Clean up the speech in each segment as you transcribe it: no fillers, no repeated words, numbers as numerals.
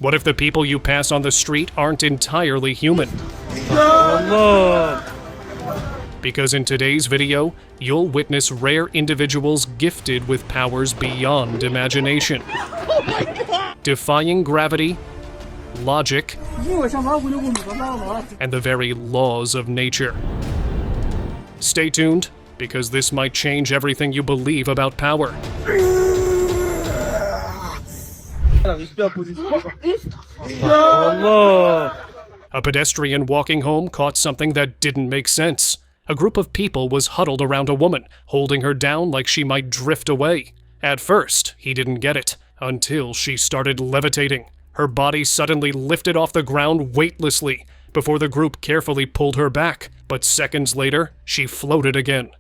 What if the people you pass on the street aren't entirely human? Because in today's video, you'll witness rare individuals gifted with powers beyond imagination. Defying gravity, logic, and the very laws of nature. Stay tuned, because this might change everything you believe about power. A pedestrian walking home caught something that didn't make sense. A group of people was huddled around a woman, holding her down like she might drift away. At first, he didn't get it, until she started levitating. Her body suddenly lifted off the ground weightlessly, before the group carefully pulled her back. But seconds later, she floated again.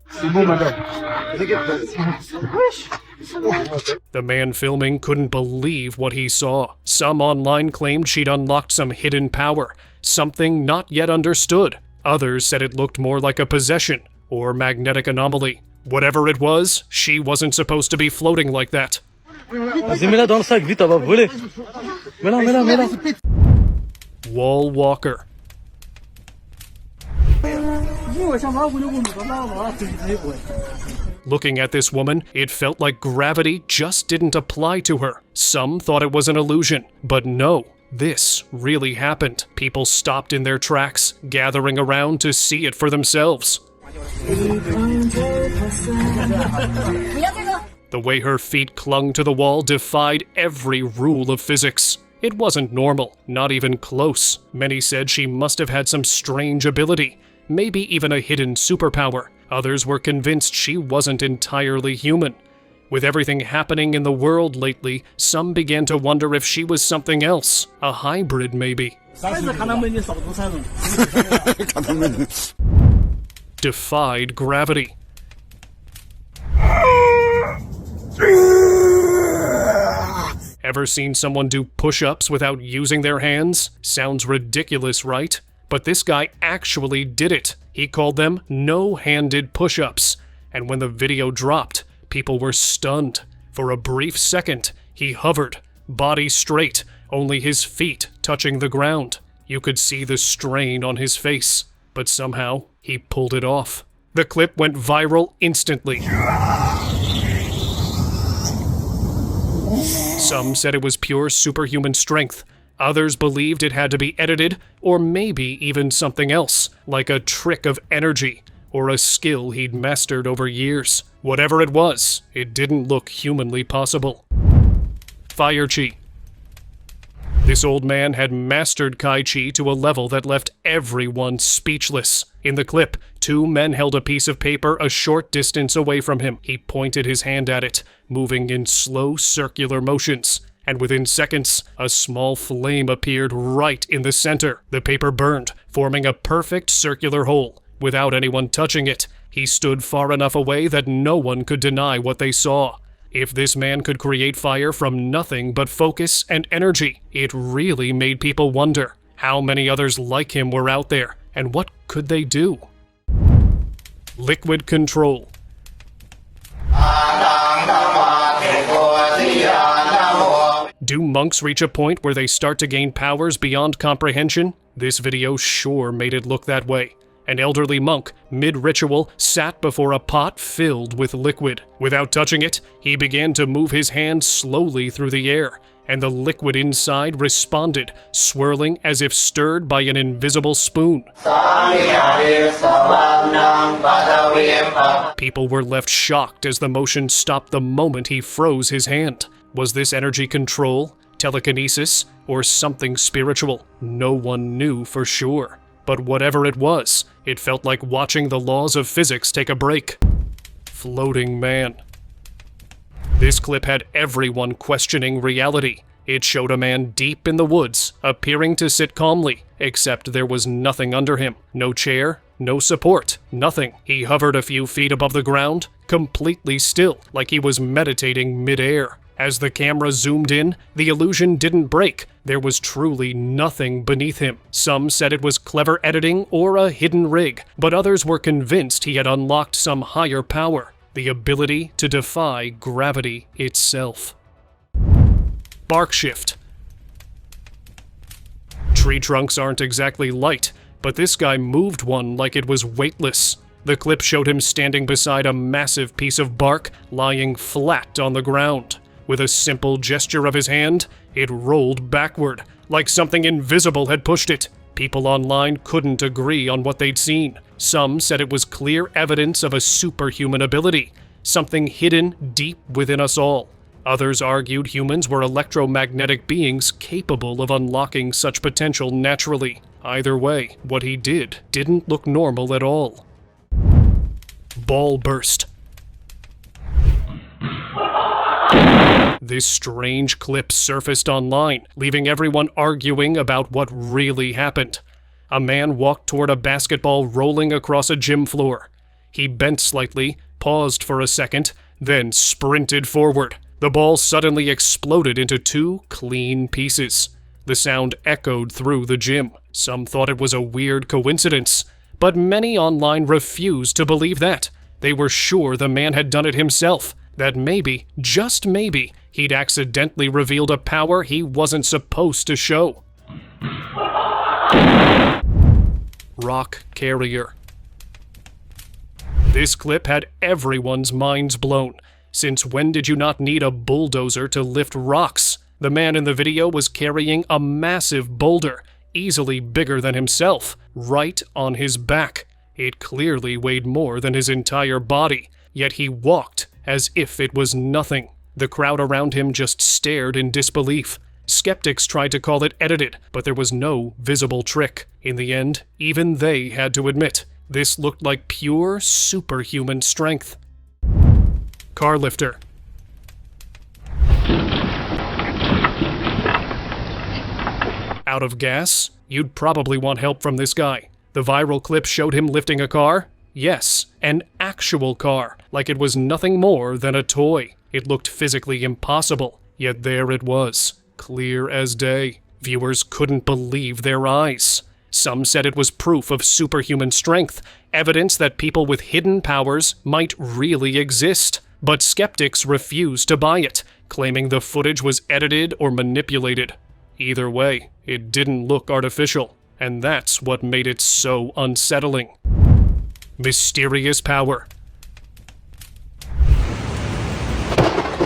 The man filming couldn't believe what he saw. Some online claimed she'd unlocked some hidden power, something not yet understood. Others said it looked more like a possession or magnetic anomaly. Whatever it was, she wasn't supposed to be floating like that. Wall walker. Looking at this woman, it felt like gravity just didn't apply to her. Some thought it was an illusion, but no, this really happened. People stopped in their tracks, gathering around to see it for themselves. The way her feet clung to the wall defied every rule of physics. It wasn't normal, not even close. Many said she must have had some strange ability, maybe even a hidden superpower. Others were convinced she wasn't entirely human. With everything happening in the world lately, some began to wonder if she was something else, a hybrid maybe. Defied gravity. Ever seen someone do push-ups without using their hands? Sounds ridiculous, right? But this guy actually did it. He called them no-handed push-ups. And when the video dropped, people were stunned. For a brief second, he hovered, body straight, only his feet touching the ground. You could see the strain on his face, but somehow he pulled it off. The clip went viral instantly. Some said it was pure superhuman strength. Others believed it had to be edited, or maybe even something else, like a trick of energy, or a skill he'd mastered over years. Whatever it was, it didn't look humanly possible. Fire Chi. This old man had mastered Kai Chi to a level that left everyone speechless. In the clip, two men held a piece of paper a short distance away from him. He pointed his hand at it, moving in slow circular motions. And within seconds, a small flame appeared right in the center. The paper burned, forming a perfect circular hole. Without anyone touching it, he stood far enough away that no one could deny what they saw. If this man could create fire from nothing but focus and energy, it really made people wonder how many others like him were out there, and what could they do? Liquid control. Do monks reach a point where they start to gain powers beyond comprehension? This video sure made it look that way. An elderly monk, mid-ritual, sat before a pot filled with liquid. Without touching it, he began to move his hand slowly through the air, and the liquid inside responded, swirling as if stirred by an invisible spoon. People were left shocked as the motion stopped the moment he froze his hand. Was this energy control, telekinesis, or something spiritual? No one knew for sure. But whatever it was, it felt like watching the laws of physics take a break. Floating man. This clip had everyone questioning reality. It showed a man deep in the woods, appearing to sit calmly, except there was nothing under him. No chair, no support, nothing. He hovered a few feet above the ground, completely still, like he was meditating midair. As the camera zoomed in, the illusion didn't break. There was truly nothing beneath him. Some said it was clever editing or a hidden rig, but others were convinced he had unlocked some higher power, the ability to defy gravity itself. Bark shift. Tree trunks aren't exactly light, but this guy moved one like it was weightless. The clip showed him standing beside a massive piece of bark lying flat on the ground. With a simple gesture of his hand, it rolled backward, like something invisible had pushed it. People online couldn't agree on what they'd seen. Some said it was clear evidence of a superhuman ability, something hidden deep within us all. Others argued humans were electromagnetic beings capable of unlocking such potential naturally. Either way, what he did didn't look normal at all. Ball burst. This strange clip surfaced online, leaving everyone arguing about what really happened. A man walked toward a basketball rolling across a gym floor. He bent slightly, paused for a second, then sprinted forward. The ball suddenly exploded into 2 clean pieces. The sound echoed through the gym. Some thought it was a weird coincidence, but many online refused to believe that. They were sure the man had done it himself, that maybe, just maybe, he'd accidentally revealed a power he wasn't supposed to show. Rock carrier. This clip had everyone's minds blown. Since when did you not need a bulldozer to lift rocks? The man in the video was carrying a massive boulder, easily bigger than himself, right on his back. It clearly weighed more than his entire body, yet he walked as if it was nothing. The crowd around him just stared in disbelief. Skeptics tried to call it edited, but there was no visible trick. In the end, even they had to admit, this looked like pure superhuman strength. Car lifter. Out of gas? You'd probably want help from this guy. The viral clip showed him lifting a car. Yes, an actual car, like it was nothing more than a toy. It looked physically impossible, yet there it was, clear as day. Viewers couldn't believe their eyes. Some said it was proof of superhuman strength, evidence that people with hidden powers might really exist. But skeptics refused to buy it, claiming the footage was edited or manipulated. Either way, it didn't look artificial, and that's what made it so unsettling. Mysterious power.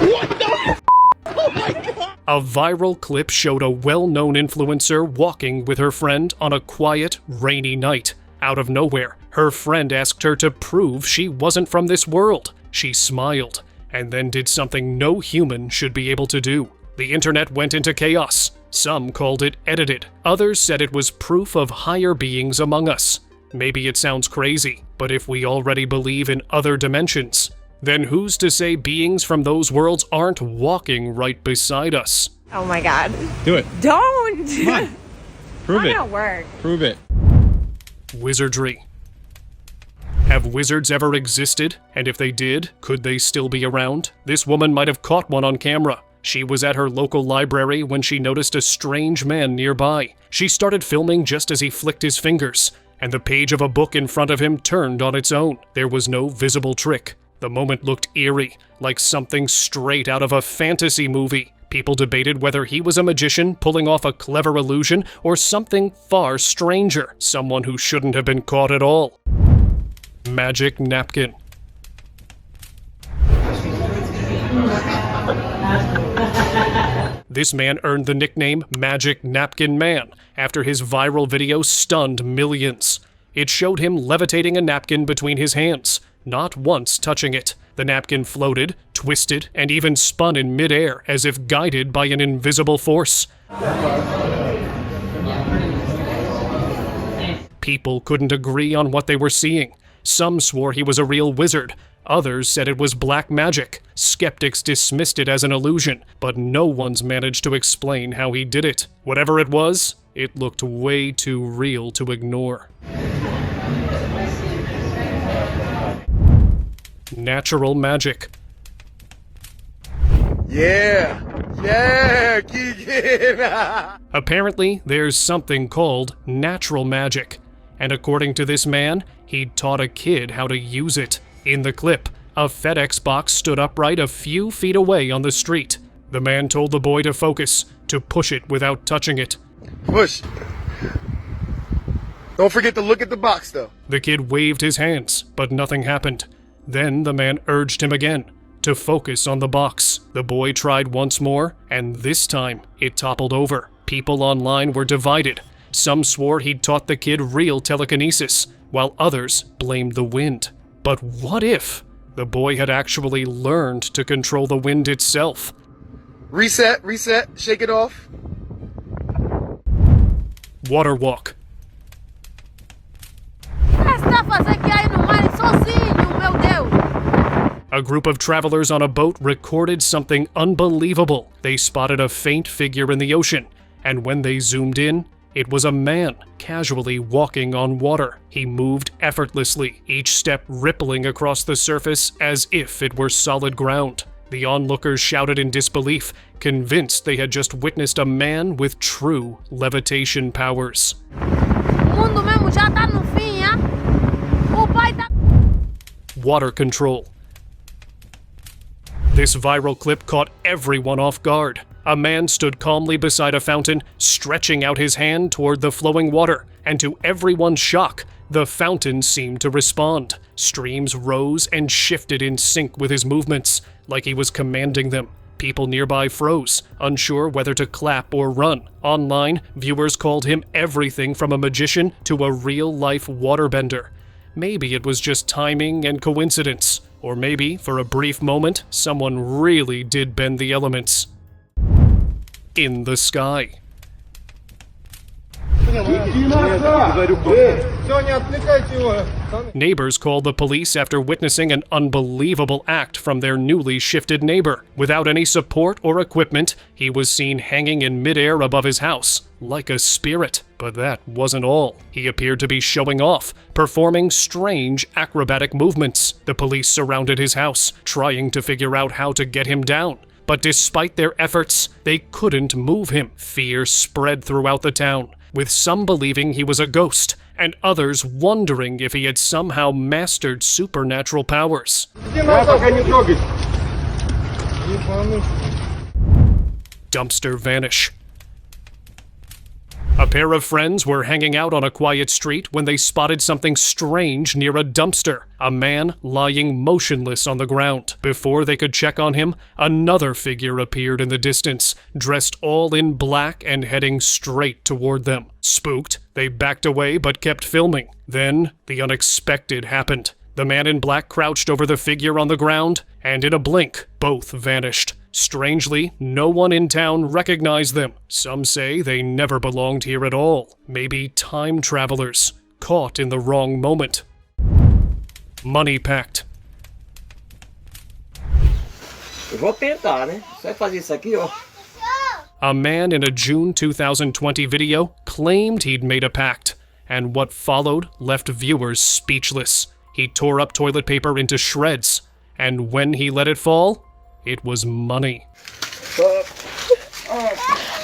What the Oh my god! A viral clip showed a well-known influencer walking with her friend on a quiet, rainy night. Out of nowhere, her friend asked her to prove she wasn't from this world. She smiled, and then did something no human should be able to do. The internet went into chaos. Some called it edited. Others said it was proof of higher beings among us. Maybe it sounds crazy, but if we already believe in other dimensions, then who's to say beings from those worlds aren't walking right beside us? Oh my god. Do it. Don't! Come on. Prove it. Not work. Prove it. Wizardry. Have wizards ever existed? And if they did, could they still be around? This woman might have caught one on camera. She was at her local library when she noticed a strange man nearby. She started filming just as he flicked his fingers, and the page of a book in front of him turned on its own. There was no visible trick. The moment looked eerie, like something straight out of a fantasy movie. People debated whether he was a magician pulling off a clever illusion or something far stranger, someone who shouldn't have been caught at all. Magic napkin. This man earned the nickname Magic Napkin Man after his viral video stunned millions. It showed him levitating a napkin between his hands, not once touching it. The napkin floated, twisted, and even spun in midair as if guided by an invisible force. People couldn't agree on what they were seeing. Some swore he was a real wizard. Others said it was black magic. Skeptics dismissed it as an illusion, but no one's managed to explain how he did it. Whatever it was, it looked way too real to ignore. Natural magic. Yeah! Keegan! Apparently, there's something called natural magic, and according to this man, he'd taught a kid how to use it. In the clip, a FedEx box stood upright a few feet away on the street. The man told the boy to focus, to push it without touching it. Push! Don't forget to look at the box, though. The kid waved his hands, but nothing happened. Then the man urged him again to focus on the box. The boy tried once more, and this time it toppled over. People online were divided. Some swore he'd taught the kid real telekinesis, while others blamed the wind. But what if the boy had actually learned to control the wind itself? Reset, shake it off. Water walk. A group of travelers on a boat recorded something unbelievable. They spotted a faint figure in the ocean, and when they zoomed in, it was a man casually walking on water. He moved effortlessly, each step rippling across the surface as if it were solid ground. The onlookers shouted in disbelief, convinced they had just witnessed a man with true levitation powers. Water control. This viral clip caught everyone off guard. A man stood calmly beside a fountain, stretching out his hand toward the flowing water, and to everyone's shock, the fountain seemed to respond. Streams rose and shifted in sync with his movements, like he was commanding them. People nearby froze, unsure whether to clap or run. Online, viewers called him everything from a magician to a real-life waterbender. Maybe it was just timing and coincidence, or maybe, for a brief moment, someone really did bend the elements. In the sky. Neighbors called the police after witnessing an unbelievable act from their newly shifted neighbor. Without any support or equipment, he was seen hanging in midair above his house, like a spirit. But that wasn't all. He appeared to be showing off, performing strange acrobatic movements. The police surrounded his house, trying to figure out how to get him down. But despite their efforts, they couldn't move him. Fear spread throughout the town, with some believing he was a ghost, and others wondering if he had somehow mastered supernatural powers. Dumpster vanish. A pair of friends were hanging out on a quiet street when they spotted something strange near a dumpster. A man lying motionless on the ground. Before they could check on him, another figure appeared in the distance, dressed all in black and heading straight toward them. Spooked, they backed away but kept filming. Then, the unexpected happened. The man in black crouched over the figure on the ground, and in a blink, both vanished. Strangely, no one in town recognized them. Some say they never belonged here at all. Maybe time travelers, caught in the wrong moment. Money pact. Eu vou tentar, né? Só fazer isso aqui, ó. A man in a June 2020 video claimed he'd made a pact, and what followed left viewers speechless. He tore up toilet paper into shreds, and when he let it fall, it was money.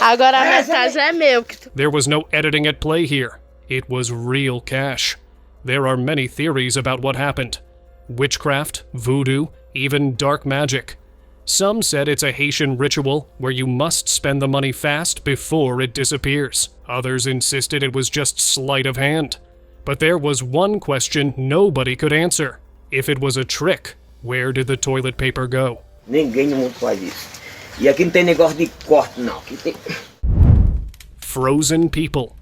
Agora a metade é meu. There was no editing at play here. It was real cash. There are many theories about what happened. Witchcraft, voodoo, even dark magic. Some said it's a Haitian ritual where you must spend the money fast before it disappears. Others insisted it was just sleight of hand. But there was one question nobody could answer. If it was a trick, where did the toilet paper go? Ninguém no mundo faz isso. E aqui não tem negócio de corte, não. Aqui tem... Frozen people.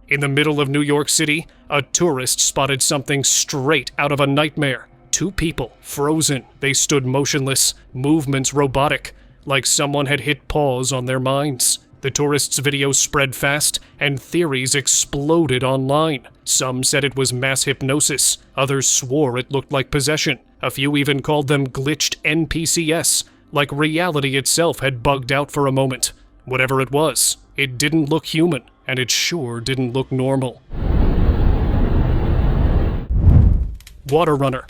In the middle of New York City, a tourist spotted something straight out of a nightmare. Two people, frozen. They stood motionless, movements robotic, like someone had hit pause on their minds. The tourist's video spread fast, and theories exploded online. Some said it was mass hypnosis, others swore it looked like possession. A few even called them glitched NPCs, like reality itself had bugged out for a moment. Whatever it was, it didn't look human, and it sure didn't look normal. Water runner.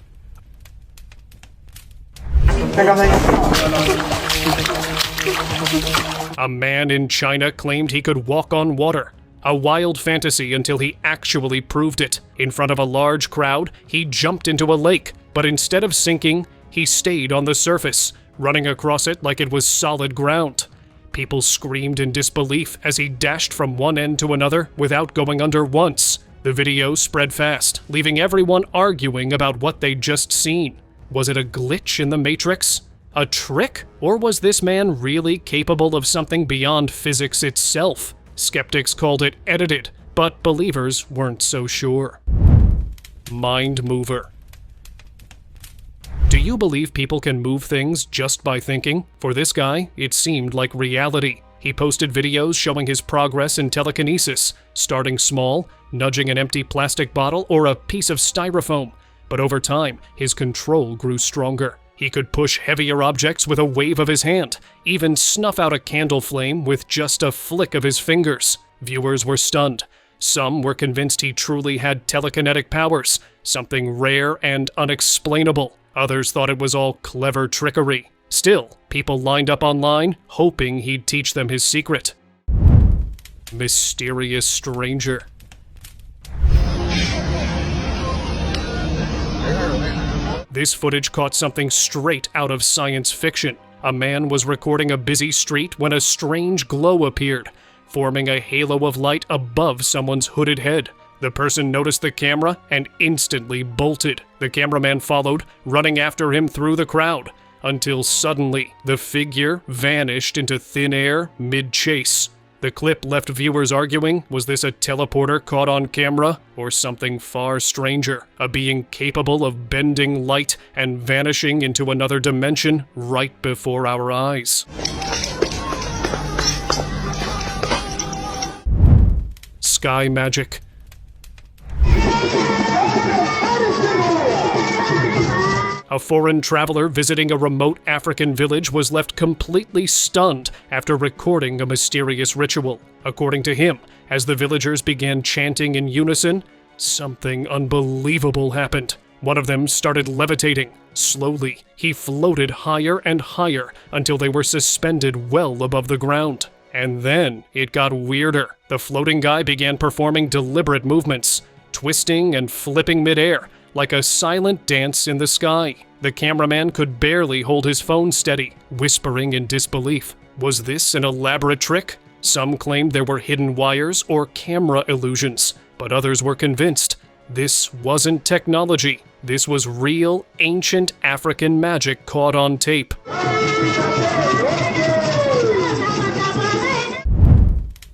A man in China claimed he could walk on water. A wild fantasy until he actually proved it. In front of a large crowd, he jumped into a lake, but instead of sinking, he stayed on the surface, running across it like it was solid ground. People screamed in disbelief as he dashed from one end to another without going under once. The video spread fast, leaving everyone arguing about what they'd just seen. Was it a glitch in the Matrix? A trick? Or was this man really capable of something beyond physics itself? Skeptics called it edited, but believers weren't so sure. Mind mover. Do you believe people can move things just by thinking? For this guy, it seemed like reality. He posted videos showing his progress in telekinesis, starting small, nudging an empty plastic bottle or a piece of styrofoam. But over time, his control grew stronger. He could push heavier objects with a wave of his hand, even snuff out a candle flame with just a flick of his fingers. Viewers were stunned. Some were convinced he truly had telekinetic powers, something rare and unexplainable. Others thought it was all clever trickery. Still, people lined up online, hoping he'd teach them his secret. Mysterious stranger. This footage caught something straight out of science fiction. A man was recording a busy street when a strange glow appeared, forming a halo of light above someone's hooded head. The person noticed the camera and instantly bolted. The cameraman followed, running after him through the crowd, until suddenly the figure vanished into thin air mid-chase. The clip left viewers arguing, was this a teleporter caught on camera, or something far stranger, a being capable of bending light and vanishing into another dimension right before our eyes? Sky magic. A foreign traveler visiting a remote African village was left completely stunned after recording a mysterious ritual. According to him, as the villagers began chanting in unison, something unbelievable happened. One of them started levitating. Slowly, he floated higher and higher until they were suspended well above the ground. And then it got weirder. The floating guy began performing deliberate movements, twisting and flipping midair, like a silent dance in the sky. The cameraman could barely hold his phone steady, whispering in disbelief. Was this an elaborate trick? Some claimed there were hidden wires or camera illusions, but others were convinced this wasn't technology. This was real, ancient African magic caught on tape.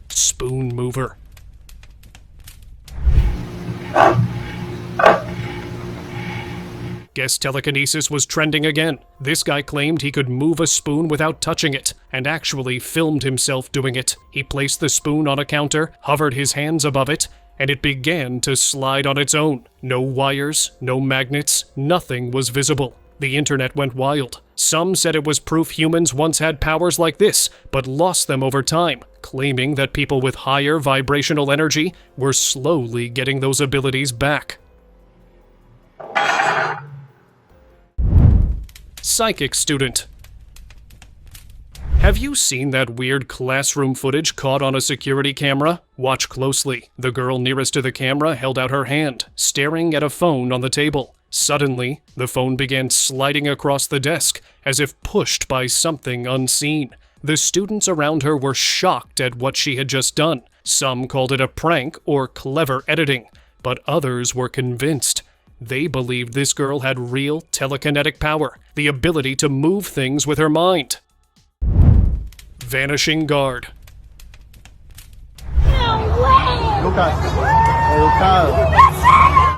Spoon mover. Guess telekinesis was trending again. This guy claimed he could move a spoon without touching it, and actually filmed himself doing it. He placed the spoon on a counter, hovered his hands above it, and it began to slide on its own. No wires, no magnets, nothing was visible. The internet went wild. Some said it was proof humans once had powers like this, but lost them over time, claiming that people with higher vibrational energy were slowly getting those abilities back. Psychic student. Have you seen that weird classroom footage caught on a security camera? Watch closely. The girl nearest to the camera held out her hand, staring at a phone on the table. Suddenly, the phone began sliding across the desk, as if pushed by something unseen. The students around her were shocked at what she had just done. Some called it a prank or clever editing, but others were convinced. They believed this girl had real telekinetic power, the ability to move things with her mind. Vanishing guard.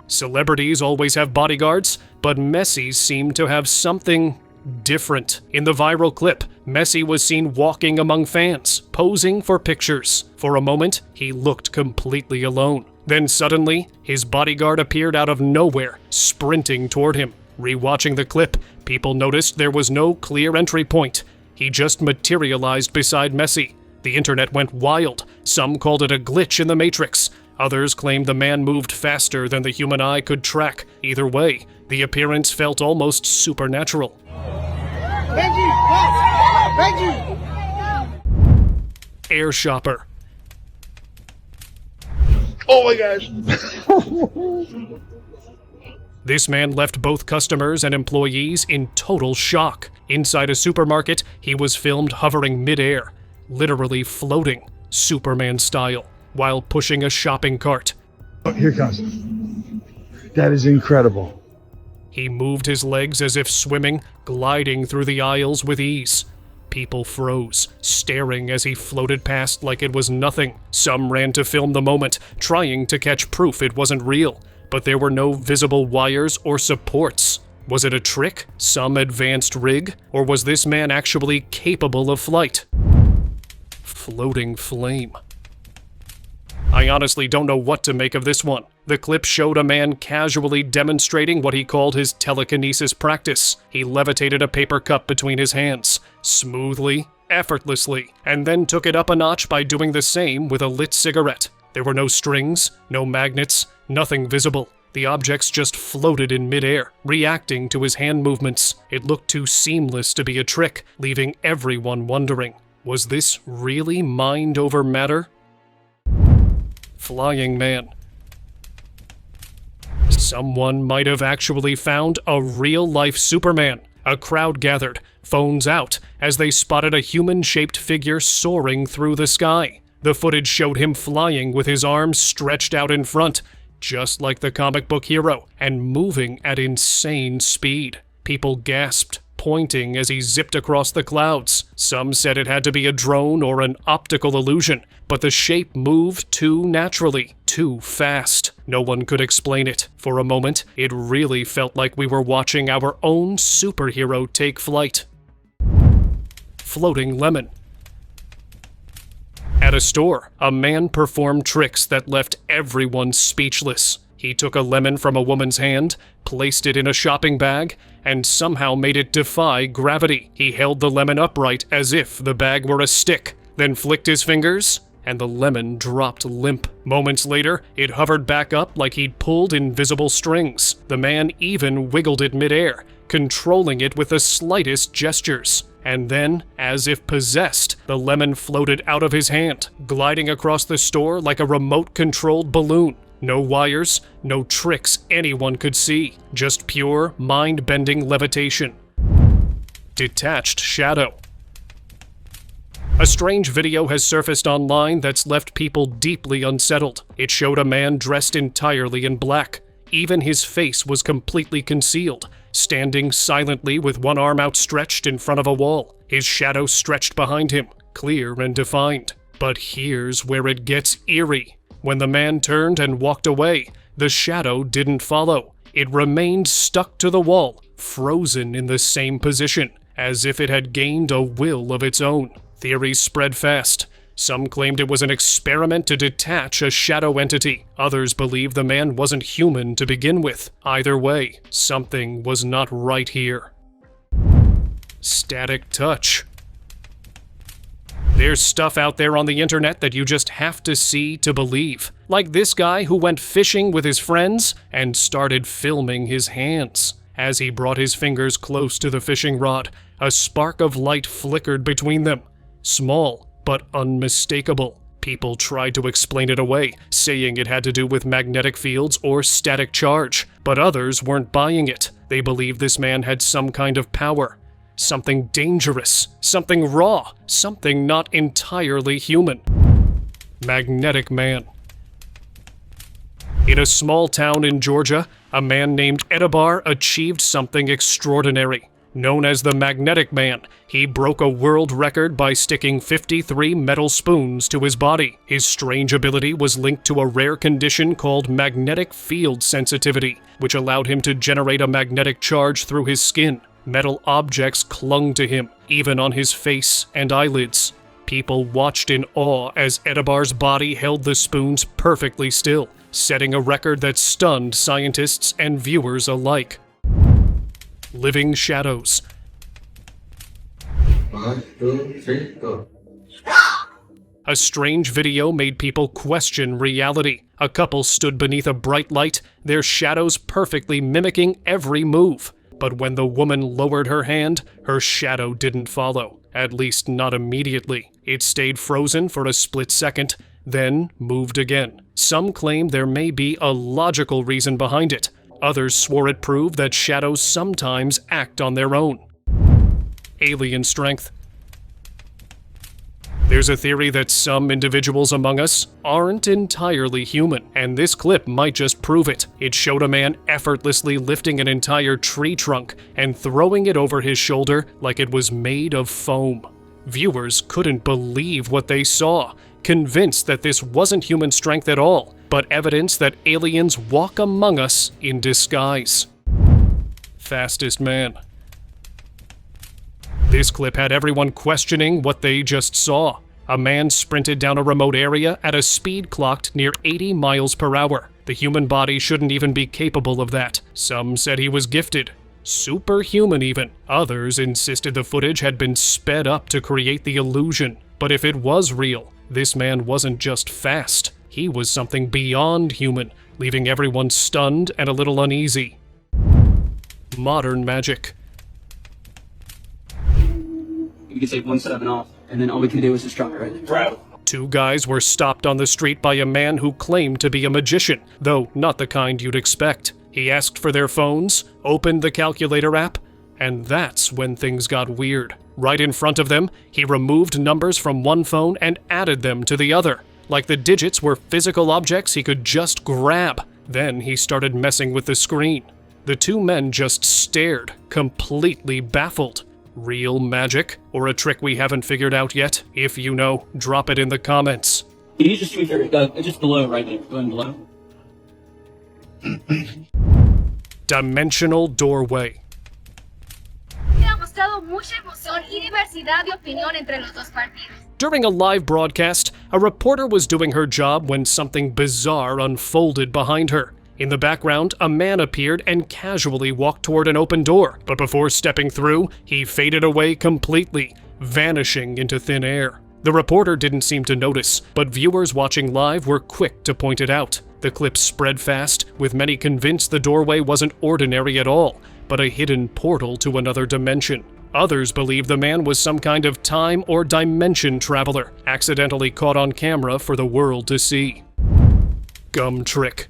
Celebrities always have bodyguards, but Messi seemed to have something different. In the viral clip, Messi was seen walking among fans, posing for pictures. For a moment, he looked completely alone. Then suddenly, his bodyguard appeared out of nowhere, sprinting toward him. Rewatching the clip, people noticed there was no clear entry point. He just materialized beside Messi. The internet went wild. Some called it a glitch in the Matrix. Others claimed the man moved faster than the human eye could track. Either way, the appearance felt almost supernatural. Benji! Benji! Air shopper. Oh my gosh! This man left both customers and employees in total shock. Inside a supermarket, he was filmed hovering midair. literally floating, Superman style, while pushing a shopping cart. Oh, here it comes. That is incredible. He moved his legs as if swimming, gliding through the aisles with ease. People froze, staring as he floated past like it was nothing. Some ran to film the moment, trying to catch proof it wasn't real, but there were no visible wires or supports. Was it a trick, some advanced rig, or was this man actually capable of flight? Floating flame. I honestly don't know what to make of this one. The clip showed a man casually demonstrating what he called his telekinesis practice. He levitated a paper cup between his hands, smoothly, effortlessly, and then took it up a notch by doing the same with a lit cigarette. There were no strings, no magnets, nothing visible. The objects just floated in midair, reacting to his hand movements. It looked too seamless to be a trick, leaving everyone wondering, was this really mind over matter? Flying man. Someone might have actually found a real-life Superman. A crowd gathered, phones out, as they spotted a human-shaped figure soaring through the sky. The footage showed him flying with his arms stretched out in front, just like the comic book hero, and moving at insane speed. People gasped, pointing as he zipped across the clouds. Some said it had to be a drone or an optical illusion, but the shape moved too naturally, too fast. No one could explain it. For a moment, it really felt like we were watching our own superhero take flight. Floating lemon. At a store, a man performed tricks that left everyone speechless. He took a lemon from a woman's hand, placed it in a shopping bag, and somehow made it defy gravity. He held the lemon upright as if the bag were a stick, then flicked his fingers, and the lemon dropped limp. Moments later, it hovered back up like he'd pulled invisible strings. The man even wiggled it midair, controlling it with the slightest gestures. And then, as if possessed, the lemon floated out of his hand, gliding across the store like a remote-controlled balloon. No wires, no tricks anyone could see, just pure, mind-bending levitation. Detached shadow. A strange video has surfaced online that's left people deeply unsettled. It showed a man dressed entirely in black. Even his face was completely concealed, standing silently with one arm outstretched in front of a wall. His shadow stretched behind him, clear and defined. But here's where it gets eerie. When the man turned and walked away, the shadow didn't follow. It remained stuck to the wall, frozen in the same position, as if it had gained a will of its own. Theories spread fast. Some claimed it was an experiment to detach a shadow entity. Others believed the man wasn't human to begin with. Either way, something was not right here. Static touch. There's stuff out there on the internet that you just have to see to believe. Like this guy who went fishing with his friends and started filming his hands. As he brought his fingers close to the fishing rod, a spark of light flickered between them. Small, but unmistakable. People tried to explain it away, saying it had to do with magnetic fields or static charge, but others weren't buying it. They believed this man had some kind of power. Something dangerous, something raw, something not entirely human. Magnetic man. In a small town in Georgia, a man named Midair achieved something extraordinary. Known as the Magnetic Man, he broke a world record by sticking 53 metal spoons to his body. His strange ability was linked to a rare condition called magnetic field sensitivity, which allowed him to generate a magnetic charge through his skin. Metal objects clung to him, even on his face and eyelids. People watched in awe as Midair's body held the spoons perfectly still, setting a record that stunned scientists and viewers alike. Living shadows. 1, 2, 3, go. A strange video made people question reality. A couple stood beneath a bright light, their shadows perfectly mimicking every move. But when the woman lowered her hand, her shadow didn't follow. At least not immediately. It stayed frozen for a split second, then moved again. Some claim there may be a logical reason behind it. Others swore it proved that shadows sometimes act on their own. Alien strength. There's a theory that some individuals among us aren't entirely human, and this clip might just prove it. It showed a man effortlessly lifting an entire tree trunk and throwing it over his shoulder like it was made of foam. Viewers couldn't believe what they saw, convinced that this wasn't human strength at all, but evidence that aliens walk among us in disguise. Fastest man. This clip had everyone questioning what they just saw. A man sprinted down a remote area at a speed clocked near 80 miles per hour. The human body shouldn't even be capable of that. Some said he was gifted. Superhuman even. Others insisted the footage had been sped up to create the illusion. But if it was real, this man wasn't just fast. He was something beyond human, leaving everyone stunned and a little uneasy. Modern magic. You can take 1/7 off, and then all we can do is just drop it right there. Two guys were stopped on the street by a man who claimed to be a magician, though not the kind you'd expect. He asked for their phones, opened the calculator app, and that's when things got weird. Right in front of them, he removed numbers from one phone and added them to the other, like the digits were physical objects he could just grab. Then he started messing with the screen. The two men just stared, completely baffled. Real magic, or a trick we haven't figured out yet? If you know, drop it in the comments. Can you just tweak it? Just below, right there. Go ahead below. Dimensional doorway. During a live broadcast, a reporter was doing her job when something bizarre unfolded behind her. In the background, a man appeared and casually walked toward an open door, but before stepping through, he faded away completely, vanishing into thin air. The reporter didn't seem to notice, but viewers watching live were quick to point it out. The clip spread fast, with many convinced the doorway wasn't ordinary at all, but a hidden portal to another dimension. Others believe the man was some kind of time or dimension traveler, accidentally caught on camera for the world to see. Gum trick.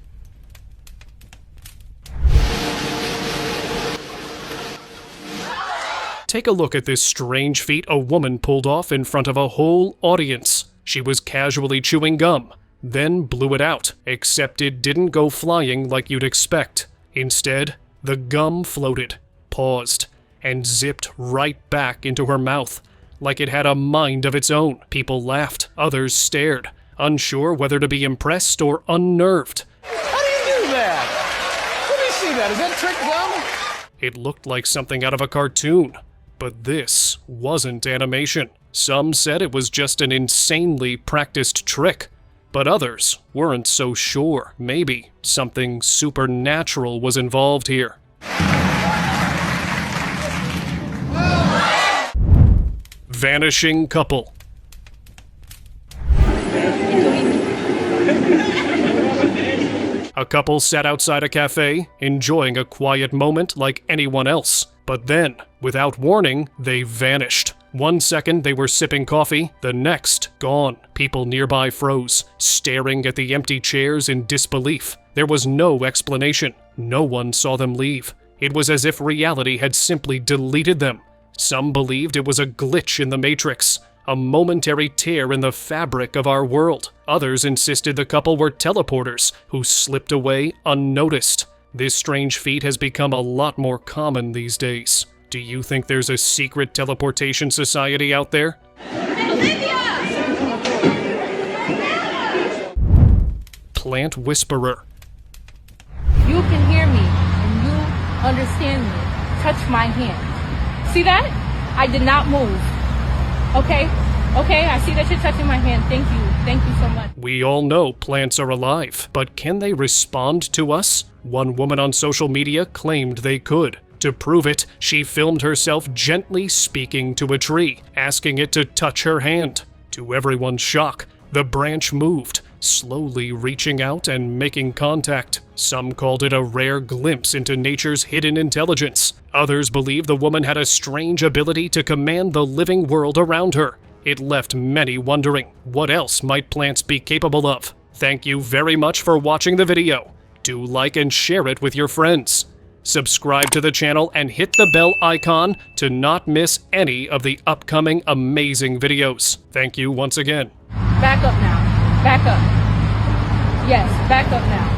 Take a look at this strange feat a woman pulled off in front of a whole audience. She was casually chewing gum, then blew it out, except it didn't go flying like you'd expect. Instead, the gum floated, paused, and zipped right back into her mouth, like it had a mind of its own. People laughed, others stared, unsure whether to be impressed or unnerved. How do you do that? Let me see that. Is that trick gum? It looked like something out of a cartoon. But this wasn't animation. Some said it was just an insanely practiced trick, but others weren't so sure. Maybe something supernatural was involved here. Vanishing couple. A couple sat outside a cafe, enjoying a quiet moment like anyone else. But then, without warning, they vanished. 1 second they were sipping coffee, the next, gone. People nearby froze, staring at the empty chairs in disbelief. There was no explanation. No one saw them leave. It was as if reality had simply deleted them. Some believed it was a glitch in the Matrix, a momentary tear in the fabric of our world. Others insisted the couple were teleporters who slipped away unnoticed. This strange feat has become a lot more common these days. Do you think there's a secret teleportation society out there? Plant whisperer. You can hear me and you understand me. Touch my hand. See that? I did not move. Okay? Okay, I see that you're touching my hand. Thank you. Thank you so much. We all know plants are alive, but can they respond to us? One woman on social media claimed they could. To prove it, she filmed herself gently speaking to a tree, asking it to touch her hand. To everyone's shock, the branch moved, slowly reaching out and making contact. Some called it a rare glimpse into nature's hidden intelligence. Others believe the woman had a strange ability to command the living world around her. It left many wondering, what else might plants be capable of? Thank you very much for watching the video. Do like and share it with your friends. Subscribe to the channel and hit the bell icon to not miss any of the upcoming amazing videos. Thank you once again. Back up now. Back up. Yes, back up now.